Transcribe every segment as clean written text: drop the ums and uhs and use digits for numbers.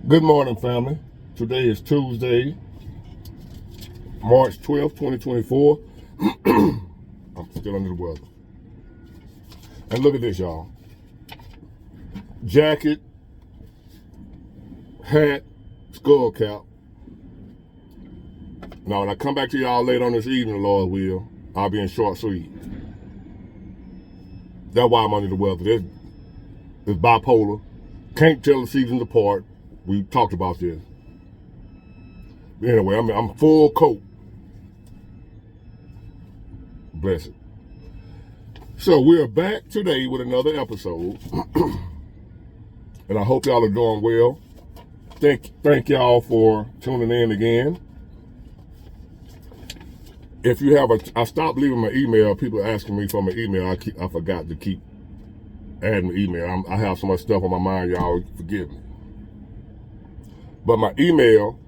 Good morning, family. Today is Tuesday, March 12th, 2024. I'm still under the weather. And look at this, y'all. Jacket, hat, skull cap. Now, when I come back to y'all later on this evening, Lord will, I'll be in short sleeve. That's why I'm under the weather. It's bipolar. Can't tell the seasons apart. We talked about this. Anyway, I'm full coat. Bless it. So we're back today with another episode. And I hope y'all are doing well. Thank y'all for tuning in again. If you have I stopped leaving my email. People asking me for my email. I forgot to keep adding the email. I have so much stuff on my mind, y'all. Forgive me. But my email,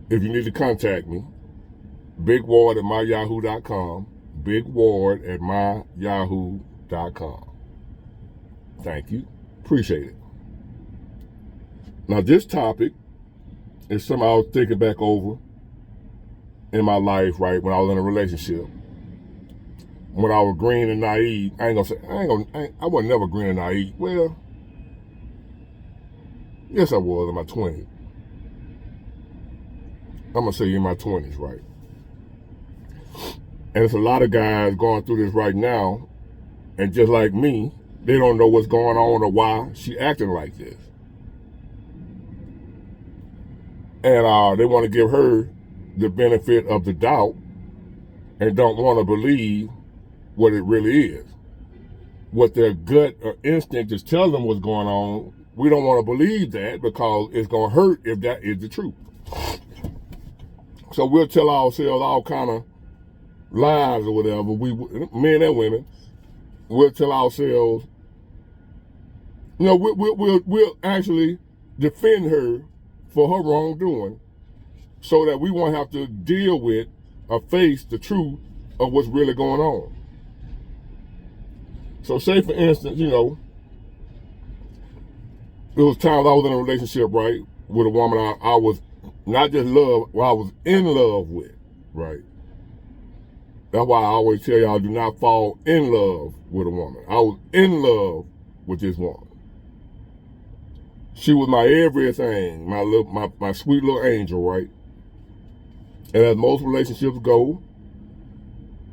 if you need to contact me, bigward@myyahoo.com, bigward@myyahoo.com. Thank you. Appreciate it. Now, this topic is something I was thinking back over in my life, right, when I was in a relationship. When I was green and naive, I was never green and naive. Well, yes, I was in my 20s. I'm going to say in my 20s, right? And there's a lot of guys going through this right now, and just like me, they don't know what's going on or why she acting like this. And they want to give her the benefit of the doubt and don't want to believe what it really is. What their gut or instinct is telling them what's going on, we don't want to believe that because it's going to hurt if that is the truth. So we'll tell ourselves all kind of lies or whatever, men and women, we'll tell ourselves, we'll actually defend her for her wrongdoing so that we won't have to deal with or face the truth of what's really going on. So say, for instance, there was times I was in a relationship, right, with a woman I was not just I was in love with, right? That's why I always tell y'all, do not fall in love with a woman. I was in love with this woman. She was my everything, my sweet little angel, right? And as most relationships go,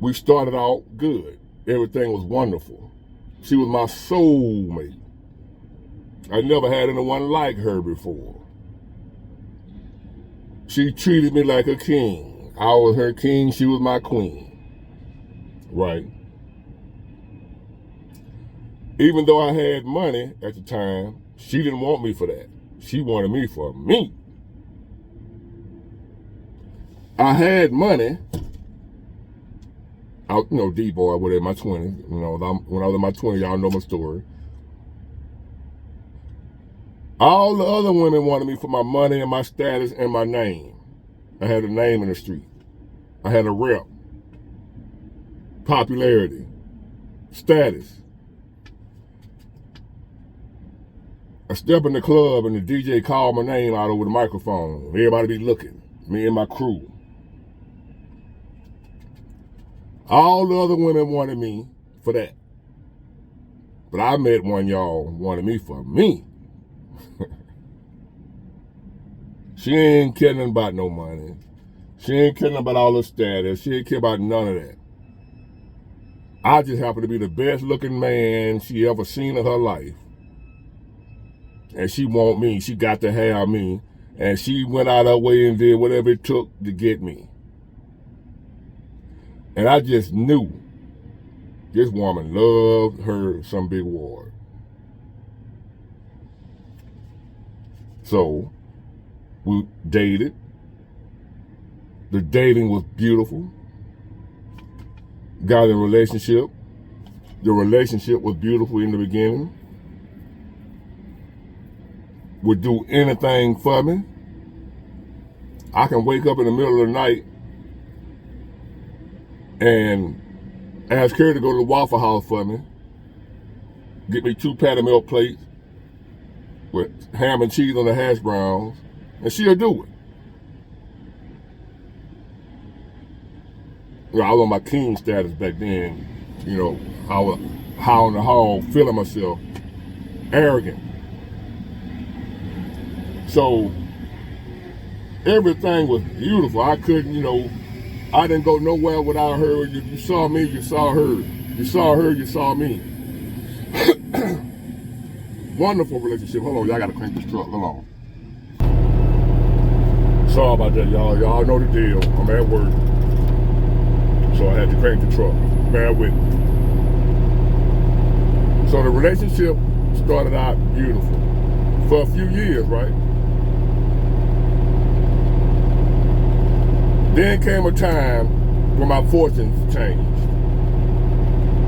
we started out good. Everything was wonderful. She was my soulmate. I never had anyone like her before. She treated me like a king. I was her king, she was my queen. Right? Even though I had money at the time, she didn't want me for that. She wanted me for me. I had money. D-boy, I was in my 20s. When I was in my 20s, y'all know my story. All the other women wanted me for my money and my status and my name. I had a name in the street. I had a rep. Popularity. Status. I step in the club and the DJ called my name out over the microphone. Everybody be looking. Me and my crew. All the other women wanted me for that. But I met one y'all wanted me for me. She ain't caring about no money. She ain't caring about all the status. She ain't care about none of that. I just happen to be the best looking man she ever seen in her life. And she want me. She got to have me. And she went out her way and did whatever it took to get me. And I just knew this woman loved her some Big Ward. So we dated. The dating was beautiful. Got in a relationship. The relationship was beautiful in the beginning. Would do anything for me. I can wake up in the middle of the night and ask her to go to the Waffle House for me. Get me 2 patty milk plates with ham and cheese on the hash browns And she'll do it. You know, I was on my king status back then. You know, I was high on the hog, feeling myself, arrogant. So everything was beautiful. I couldn't, you know, I didn't go nowhere without her. You saw me, you saw her. You saw her, you saw me. Wonderful relationship. Hold on, y'all gotta crank this truck. Hold on. Sorry about that, y'all. Y'all know the deal. I'm at work. So I had to crank the truck. Bear with me. So the relationship started out beautiful for a few years, right? Then came a time when my fortunes changed.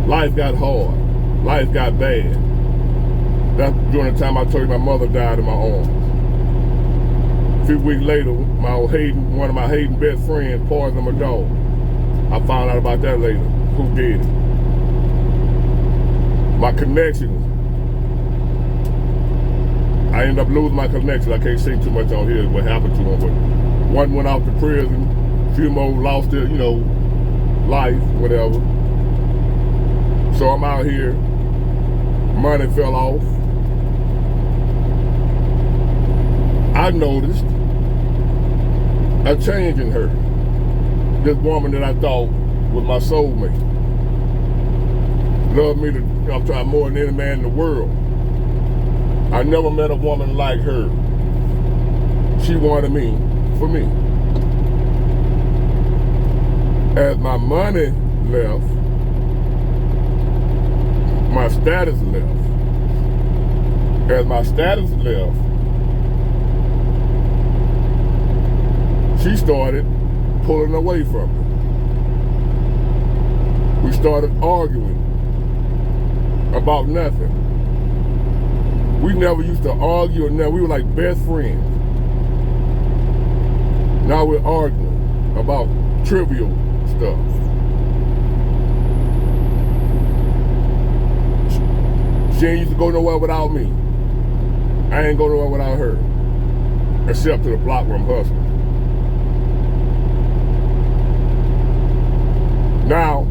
Life got hard. Life got bad. That's during the time I told you my mother died in my arms. A few weeks later, one of my hating best friends poisoned my dog. I found out about that later. Who did it? My connections. I ended up losing my connection. I can't say too much on here what happened to them, but one went off to prison. A few more lost their, you know, life, whatever. So I'm out here. Money fell off. I noticed a change in her. This woman that I thought was my soulmate. Loved me to, I'm trying more than any man in the world. I never met a woman like her. She wanted me for me. As my money left, my status left. As my status left, she started pulling away from me. We started arguing about nothing. We never used to argue or nothing. We were like best friends. Now we're arguing about trivial stuff. She ain't used to go nowhere without me. I ain't go nowhere without her. Except to the block where I'm hustling. Now,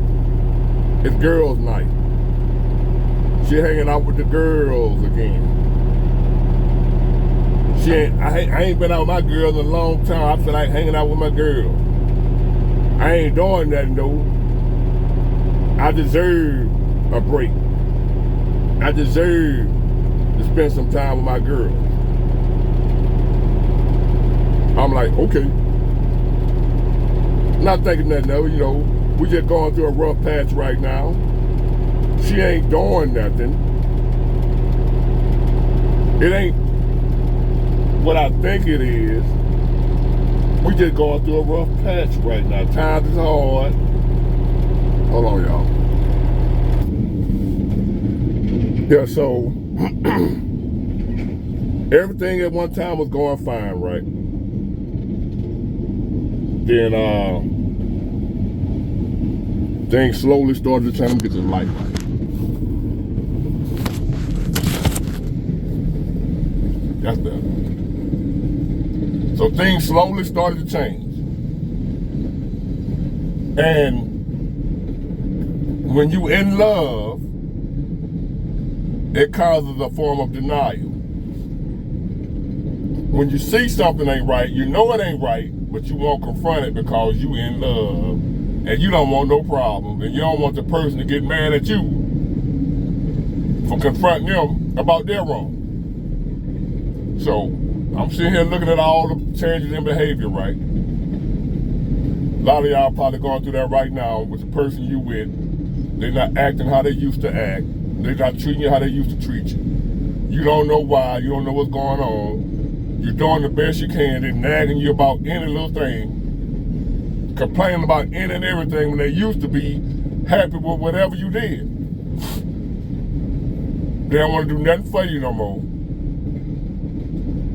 it's girls' night. She hanging out with the girls again. I ain't been out with my girls in a long time. I feel like hanging out with my girls. I ain't doing nothing though. I deserve a break. I deserve to spend some time with my girls. I'm like, okay. Not thinking nothing of it, you know. We just going through a rough patch right now. She ain't doing nothing. It ain't what I think it is. We just going through a rough patch right now. Times is hard. Hold on, y'all. Yeah, so everything at one time was going fine, right? Then things slowly started to turn. Get this light right. That's better. So things slowly started to change. And when you in love, it causes a form of denial. When you see something ain't right, you know it ain't right, but you won't confront it because you in love and you don't want no problem, and you don't want the person to get mad at you for confronting them about their wrong. So I'm sitting here looking at all the changes in behavior, right? A lot of y'all probably going through that right now with the person you with. They're not acting how they used to act. They're not treating you how they used to treat you. You don't know why. You don't know what's going on. You're doing the best you can. They're nagging you about any little thing. Complaining about any and everything when they used to be happy with whatever you did. They don't want to do nothing for you no more.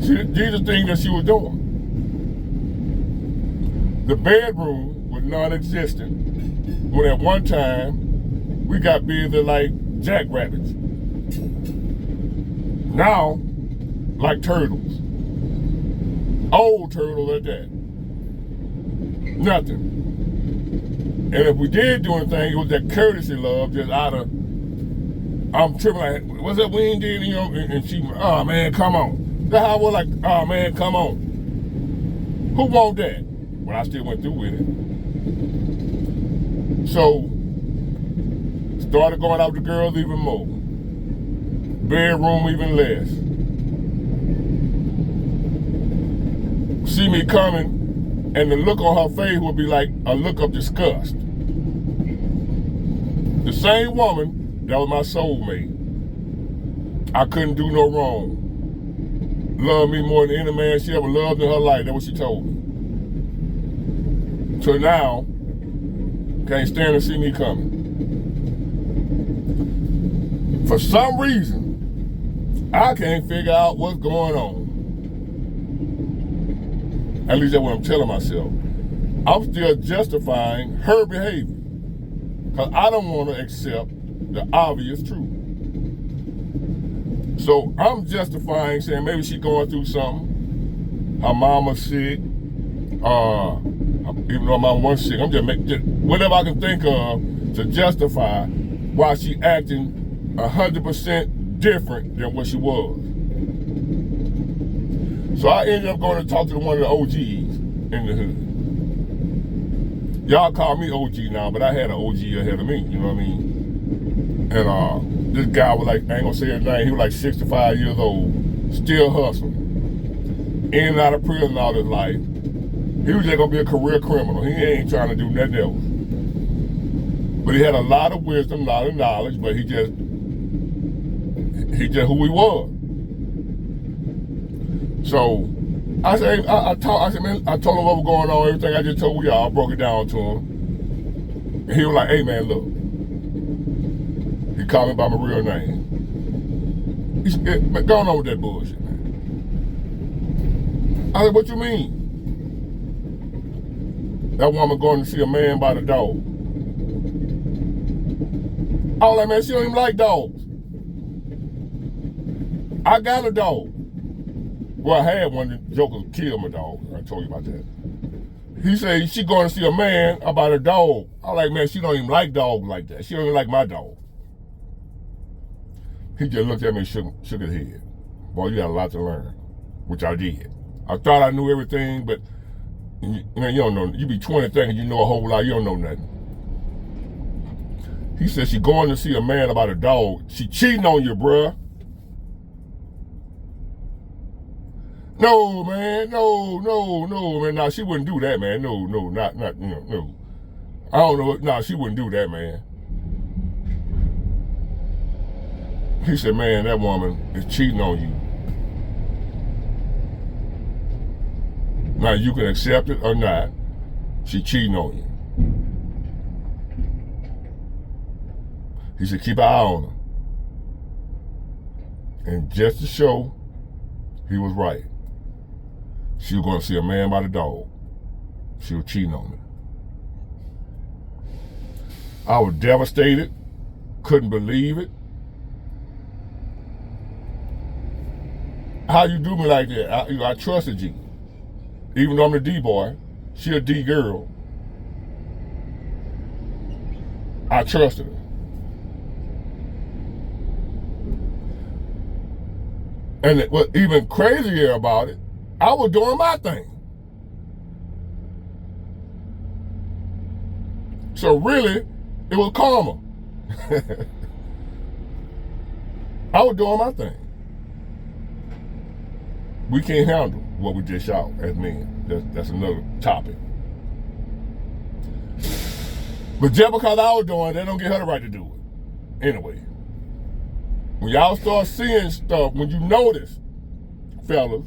See, these are things that she was doing. The bedroom was non-existent when at one time we got busy like jackrabbits. Now, like turtles. Old turtle at that. Nothing. And if we did do anything, it was that courtesy love, just out of, I'm tripping like, what's that we ain't did, you know? And she, oh man, come on. That's how I was like, oh man, come on. Who want that? But I still went through with it. So, started going out with the girls even more. Bedroom even less. See me coming, and the look on her face would be like a look of disgust. The same woman that was my soulmate. I couldn't do no wrong. Loved me more than any man she ever loved in her life. That's what she told me. So now, can't stand to see me coming. For some reason, I can't figure out what's going on. At least that's what I'm telling myself. I'm still justifying her behavior because I don't want to accept the obvious truth. So I'm justifying, saying maybe she's going through something. Her mama's sick. Even though my mom's sick, I'm just whatever I can think of to justify why she acting 100% different than what she was. So I ended up going to talk to one of the OGs in the hood. Y'all call me OG now, but I had an OG ahead of me, you know what I mean? And this guy was like, I ain't gonna say his name, he was like 65 years old, still hustling. In and out of prison all his life. He was just gonna be a career criminal. He ain't trying to do nothing else. But he had a lot of wisdom, a lot of knowledge, but he just who he was. So I said, I told him what was going on, everything I just told y'all. I broke it down to him. And he was like, hey man, look. He called me by my real name. He said, go on with that bullshit, man. I said, what you mean? That woman going to see a man by the dog. I was like, man, she don't even like dogs. I got a dog. Well, I had one. The Joker killed my dog. I told you about that. He said she going to see a man about a dog. I was like, man, she don't even like dogs like that. She don't even like my dog. He just looked at me and shook his head. Boy, you got a lot to learn, which I did. I thought I knew everything, but you don't know. You be 20 thinking you know a whole lot. You don't know nothing. He said she going to see a man about a dog. She cheating on you, bruh. No, man. No, man. Nah, she wouldn't do that, man. No, not, no. I don't know. Nah, she wouldn't do that, man. He said, man, that woman is cheating on you. Now, you can accept it or not. She cheating on you. He said, keep an eye on her. And just to show he was right, she was going to see a man by the dog. She was cheating on me. I was devastated. Couldn't believe it. How you do me like that? I trusted you. Even though I'm the D boy, she a D girl. I trusted her. And what even crazier about it, I was doing my thing. So really, it was karma. I was doing my thing. We can't handle what we just shot as men. That's another topic. But just because I was doing it, that don't give her the right to do it. Anyway, when y'all start seeing stuff, when you notice, fellas,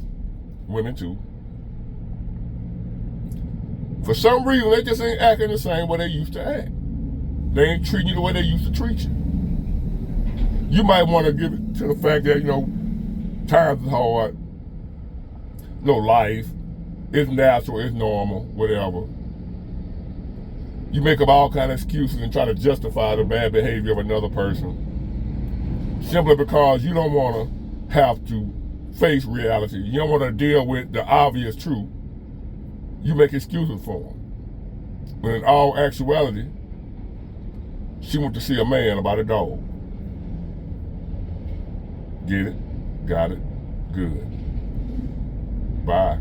women too, for some reason they just ain't acting the same way they used to act. They ain't treating you the way they used to treat you. You might want to give it to the fact that, times is hard. Life, it's natural, it's normal, whatever. You make up all kind of excuses and try to justify the bad behavior of another person simply because you don't want to have to face reality. You don't want to deal with the obvious truth. You make excuses for them. When in all actuality, she went to see a man about a dog. Get it? Got it? Good. Bye.